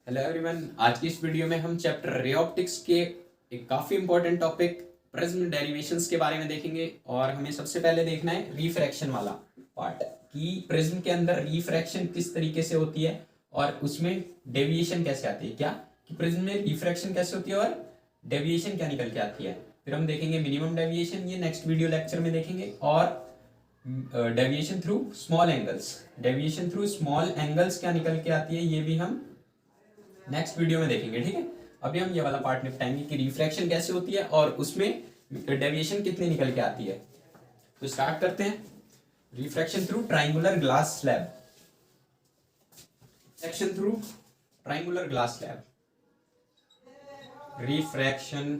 Hello everyone, आज की इस वीडियो में हम चैप्टर रे ऑप्टिक्स के एक काफ़ी इंपॉर्टेंट टॉपिक प्रिज्म डेरिवेशंस के बारे में देखेंगे। और हमें सबसे पहले देखना है रिफ्रैक्शन वाला पार्ट कि प्रिज्म के अंदर रिफ्रैक्शन किस तरीके से होती है और उसमें डेविएशन कैसे आती है। क्या कि प्रिज्म में रिफ्रैक्शन कैसे होती है और डेविएशन क्या निकल के आती है। फिर हम देखेंगे मिनिमम डेविएशन, ये नेक्स्ट वीडियो लेक्चर में देखेंगे। और deviation through small angles, deviation through small angles क्या निकल के आती है, ये भी हम नेक्स्ट वीडियो में देखेंगे। ठीक है, अभी हम ये वाला पार्ट निपटाएंगे कि रिफ्रैक्शन कैसे होती है और उसमें डेविएशन कितनी निकल के आती है। तो स्टार्ट करते हैं। Refraction through triangular glass slab, refraction through triangular glass slab, refraction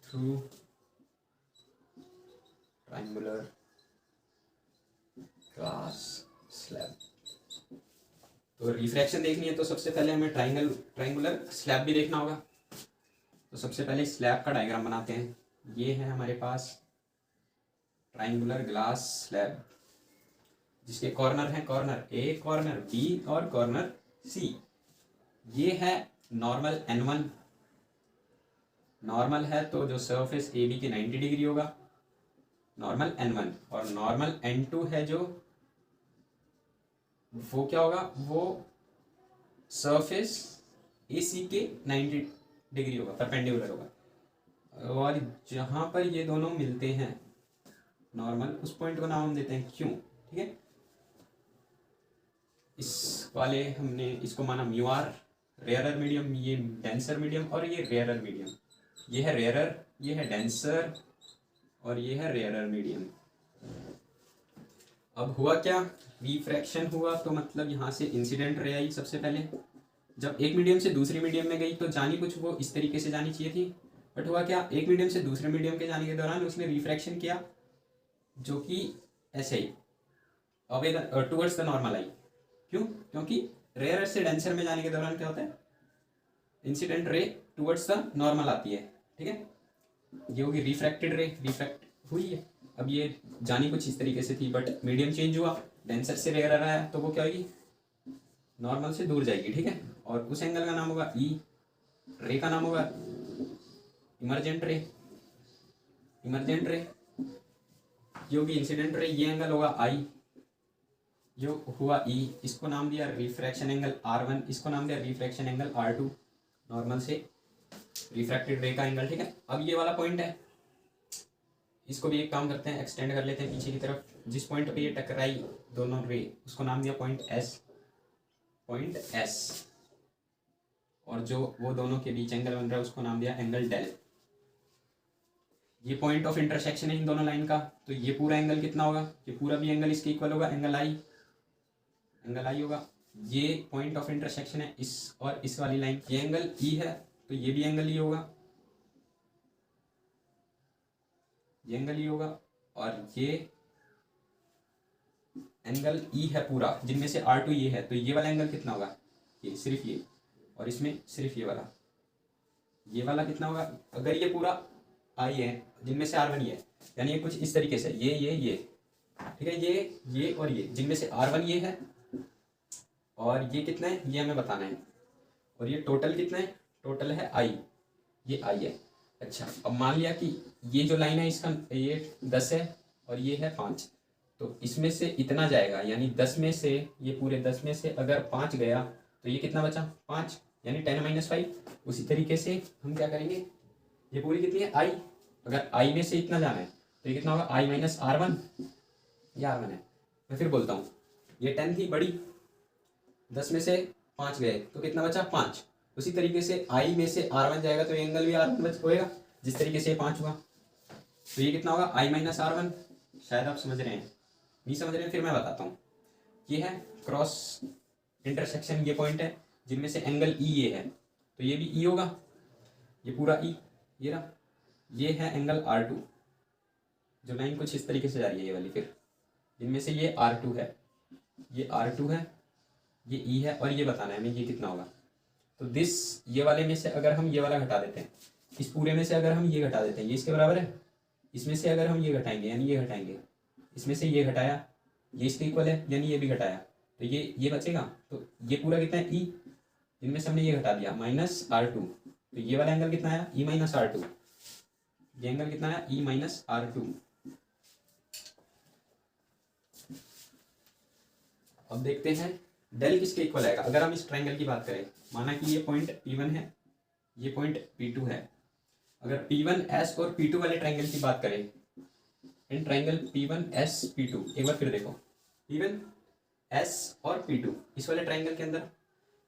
through triangular glass slab. तो रिफ्रैक्शन देखनी है तो सबसे पहले हमें ट्राइंगुलर स्लैब भी देखना होगा। तो सबसे पहले स्लैब का डायग्राम बनाते हैं। ये है हमारे पास ट्राइंगुलर ग्लास स्लैब, जिसके कॉर्नर हैं कॉर्नर ए, कॉर्नर बी और कॉर्नर सी। ये है नॉर्मल N1, नॉर्मल है तो जो सरफेस ए बी के 90 डिग्री होगा, नॉर्मल N1। और नॉर्मल N2 है जो वो क्या होगा, वो सरफेस ए सी के 90 डिग्री होगा, परपेंडिकुलर होगा। और जहां पर ये दोनों मिलते हैं नॉर्मल, उस पॉइंट को नाम हम देते हैं क्यू। ठीक है, इस वाले हमने इसको माना म्यू आर, रेयरर मीडियम, ये डेंसर मीडियम और ये रेयरर मीडियम। ये है रेयरर, ये है डेंसर और ये है रेयरर मीडियम। अब हुआ क्या, रिफ्रैक्शन हुआ तो मतलब यहाँ से इंसिडेंट रे आई। सबसे पहले जब एक मीडियम से दूसरी मीडियम में गई तो जानी कुछ वो इस तरीके से जानी चाहिए थी, बट हुआ क्या, एक मीडियम से दूसरे मीडियम के जाने के दौरान उसने रिफ्रैक्शन किया जो कि ऐसे ही अब टूवर्ड्स द नॉर्मल आई। क्यों? क्योंकि रेयर से डेंसर में जाने के दौरान क्या होता है, incident ray towards the normal आती है। ठीक है, ये होगी रिफ्रैक्टेड रे, रिफ्रैक्ट हुई है। अब ये जानी कुछ इस तरीके से थी, बट मीडियम चेंज हुआ, डेंसर से रेयर आ रहा है तो वो क्या होगी, नॉर्मल से दूर जाएगी। ठीक है, और उस एंगल का नाम होगा ई, रे का नाम होगा इमरजेंट रे, इमरजेंट रे। ये होगी इंसिडेंट रे, ये एंगल होगा आई, जो हुआ ई, इसको नाम दिया रिफ्रैक्शन एंगल R1, इसको नाम दिया रिफ्रैक्शन एंगल R2, नॉर्मल से रिफ्रैक्टेड रे का एंगल। ठीक है, अब ये वाला पॉइंट है, इसको भी एक काम करते हैं, एक्सटेंड कर लेते हैं पीछे की तरफ। जिस पॉइंट पे ये टकराई दोनों रे, उसको नाम दिया पॉइंट एस, पॉइंट एस। और जो वो दोनों के बीच एंगल बन रहा है उसको नाम दिया एंगल डेल। ये पॉइंट ऑफ इंटरसेक्शन है इन दोनों लाइन का, तो ये पूरा एंगल कितना होगा, ये पूरा भी एंगल इसके इक्वल होगा, एंगल आई, एंगल आई होगा। ये पॉइंट ऑफ इंटरसेक्शन है इस और इस वाली लाइन, ये एंगल ई है तो ये भी एंगल ई होगा, ये एंगल ई होगा। और ये एंगल ई है पूरा, जिनमें से R2 ये है, तो ये वाला एंगल कितना होगा, ये सिर्फ ये, और इसमें सिर्फ ये वाला कितना होगा। अगर ये पूरा आई है, जिनमें से R1 ये है, यानी ये कुछ इस तरीके से ये ठीक है, ये और ये, जिनमें से R1 ये है और ये कितना है ये हमें बताना है। और ये टोटल कितना है, टोटल है आई, ये आई है। अच्छा, अब मान लिया कि ये जो लाइन है इसका ये 10 है और ये है 5, तो इसमें से इतना जाएगा, यानी 10 में से, ये पूरे 10 में से अगर 5 गया तो ये कितना बचा, 5, यानी 10-5। उसी तरीके से हम क्या करेंगे, ये पूरी कितनी है आई, अगर आई में से इतना जाना है तो ये कितना होगा, आई माइनस R1, ये R1 है। मैं फिर बोलता हूँ, ये 10 थी बड़ी, 10 में से 5 गए तो कितना बचा, 5। उसी तरीके से आई में से R1 जाएगा तो ये एंगल भी R1 बच होएगा, जिस तरीके से 5 हुआ। तो ये कितना होगा, आई माइनस R1। शायद आप समझ रहे हैं, नहीं समझ रहे हैं फिर मैं बताता हूँ। ये है क्रॉस इंटरसेक्शन, ये पॉइंट है जिनमें से एंगल ई ये है, तो ये भी ई होगा, ये पूरा ई, ये रहा। ये है एंगल R2, जो लाइन कुछ इस तरीके से जा रही है ये वाली, फिर जिनमें से ये R2 है, ये R2 है, ये ई है, और ये बताना है हमें ये कितना होगा। तो दिस, ये वाले में से अगर हम ये वाला घटा देते हैं, इस पूरे में से अगर हम ये घटा देते हैं, ये इसके बराबर है, इसमें से अगर हम ये घटाएंगे यानी ये घटाएंगे, इसमें से ये घटाया, ये इसके इक्वल है यानी ये भी घटाया, तो ये बचेगा, तो ये पूरा कितना है, ई, इनमें से हमने ये घटा दिया -r2, तो ये वाला एंगल कितना आया, ई माइनस आर टू, ये एंगल कितना आया, ई माइनस आर टू। अब देखते हैं डेल किसके इक्वल आएगा। अगर हम इस ट्रायंगल की बात करें, माना कि ये पॉइंट P1 है, ये पॉइंट P2 है। अगर P1S और P2 वाले ट्रायंगल की बात करें, इन ट्रायंगल P1S P2, एक बार फिर देखो, P1S और P2, इस वाले ट्रायंगल के अंदर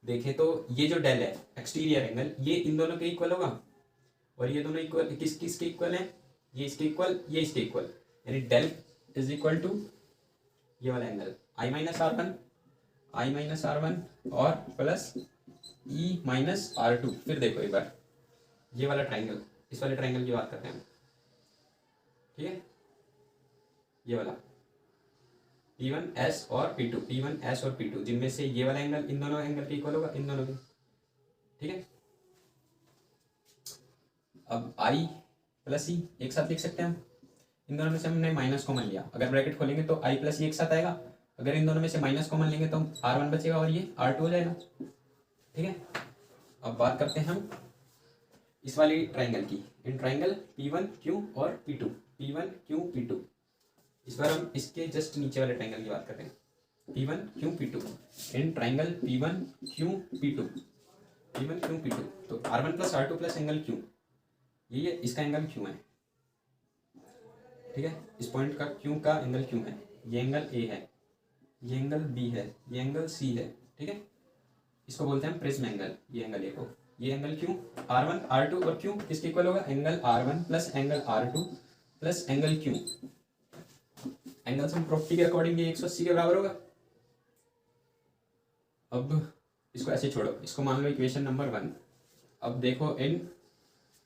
देखें तो ये जो डेल है, एक्सटीरियर एंगल, ये इन दोनों के इक्वल होगा, और ये दोनों इक्वल किसके इक्वल है, ये इसके इक्वल, ये इसके इक्वल, यानी डेल इज इक्वल टू ये वाला angle I minus R one और प्लस E माइनस R2। फिर देखो एक बार ये वाला ट्राइंगल, इस वाले ट्राइंगल की बात करते हैं, ठीक है, ये वाला P1S और P2, P1S और P2, जिनमें से ये वाला एंगल इन दोनों एंगल के इक्वल होगा, इन दोनों के, ठीक है। अब I प्लस E एक साथ लिख सकते हैं हम, इन दोनों में से हमने माइनस कॉमन लिया, अगर ब्रैकेट खोलेंगे तो I प्लस E एक साथ आएगा, अगर इन दोनों में से माइनस कॉमन लेंगे तो R1 बचेगा और ये R2 हो जाएगा, ठीक है। अब बात करते हैं हम इस वाली ट्राइंगल की, इन ट्राइंगल P1Q और P2, P1Q P2, इस बार हम इसके जस्ट नीचे वाले ट्राइंगल की बात करते हैं, P1Q P2, in triangle P1Q P2, P1Q P2, तो R1 plus R2 plus angle Q, ये इसका एंगल Q है, ठीक है, इस पॉइंट का Q का एंगल Q है, ये एंगल A है, ये एंगल B है, ये एंगल C है, ठीक है, इसको बोलते हैं प्रिज्म एंगल, ये एंगल A को, ये एंगल Q, R1 R2 और Q किसके इक्वल होगा, angle R1 plus angle R2 plus angle Q, angle sum property के अकॉर्डिंग ये 180 के बराबर होगा। अब इसको ऐसे छोड़ो, इसको मान लो इक्वेशन नंबर 1। अब देखो इन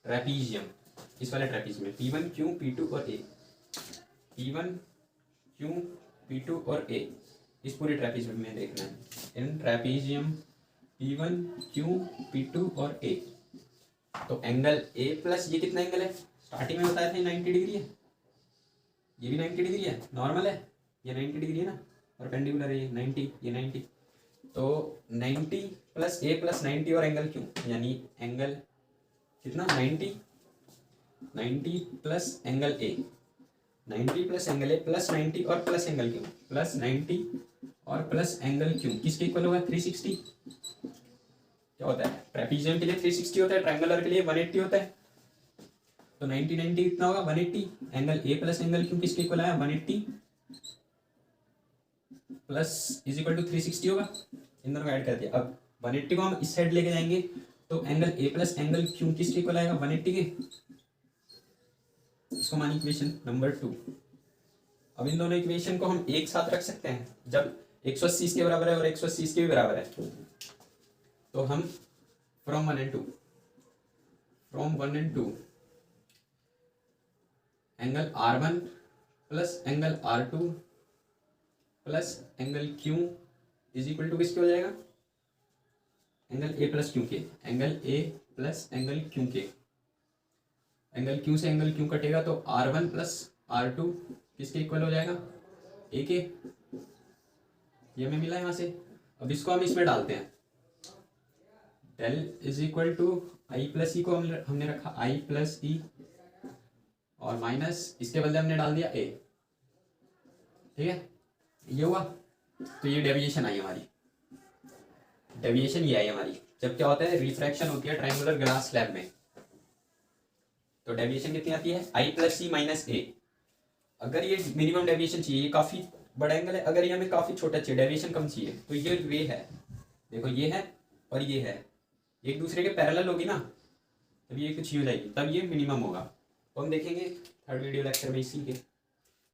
ट्रेपीजियम, इस वाले ट्रेपीजियम में P1Q P2 और A, P1Q P2 और A, इस पूरे ट्रेपीजियम में देखना है, इन ट्रेपीजियम P1Q P2 और A, तो एंगल A प्लस ये कितना एंगल है, स्टार्टिंग में बताया था 90 डिग्री है, ये भी 90 डिग्री है, नॉर्मल है, ये 90 डिग्री है ना, परपेंडिकुलर है ये 90, ये 90, तो 90 प्लस A प्लस 90 और एंगल Q, यानी एंगल कितना 90 plus angle A, 90 plus angle A plus 90 और प्लस एंगल Q, प्लस 90 और प्लस एंगल Q किसके इक्वल होगा, 360। क्या होता है, ट्रेपीजियम के लिए 360 होता है, ट्रायंगुलर के लिए 180 होता है, तो 90 90 कितना होगा 180, angle A plus angle Q किसके इक्वल आया 180 प्लस इज इक्वल टू 360 होगा, इन दोनों को ऐड कर दिया। अब 180 को हम इस साइड लेके जाएंगे तो angle A plus angle Q किसके इक्वल आएगा 180 के, इसको मानी इक्वेशन नंबर 2। अब इन दोनों इक्वेशन को हम एक साथ रख सकते हैं, जब 180 इसके बराबर है और 180 इसके भी बराबर है, तो हम from 1 and 2 angle R1 plus angle R2 plus angle Q is equal to किसके हो जाएगा, एंगल A प्लस Q के, angle A plus angle Q के, एंगल Q से एंगल Q कटेगा तो R1 प्लस R2 किसके इक्वल हो जाएगा, A के, ये हमें मिला यहाँ से। अब इसको हम इसमें डालते हैं, del is equal to I plus E को हमने रखा I प्लस ई, और माइनस इसके बदले हमने डाल दिया A, ठीक है, ये हुआ। तो ये डेविएशन आई हमारी, डेविएशन ये आई हमारी, जब क्या होता है रिफ्रैक्शन होती है ट्रायंगुलर ग्लास स्लैब में, तो डेविएशन कितनी आती है I plus C minus A। अगर ये मिनिमम डेविएशन चाहिए, ये काफ़ी बड़ा एंगल है, अगर ये हमें काफ़ी छोटा चाहिए, डेविएशन कम चाहिए, तो ये वे है, देखो ये है और ये है, एक दूसरे के पैरेलल होगी ना, तब ये कुछ हो जाएगी, तब ये मिनिमम होगा। तो हम देखेंगे थर्ड वीडियो लेक्चर में इसी के।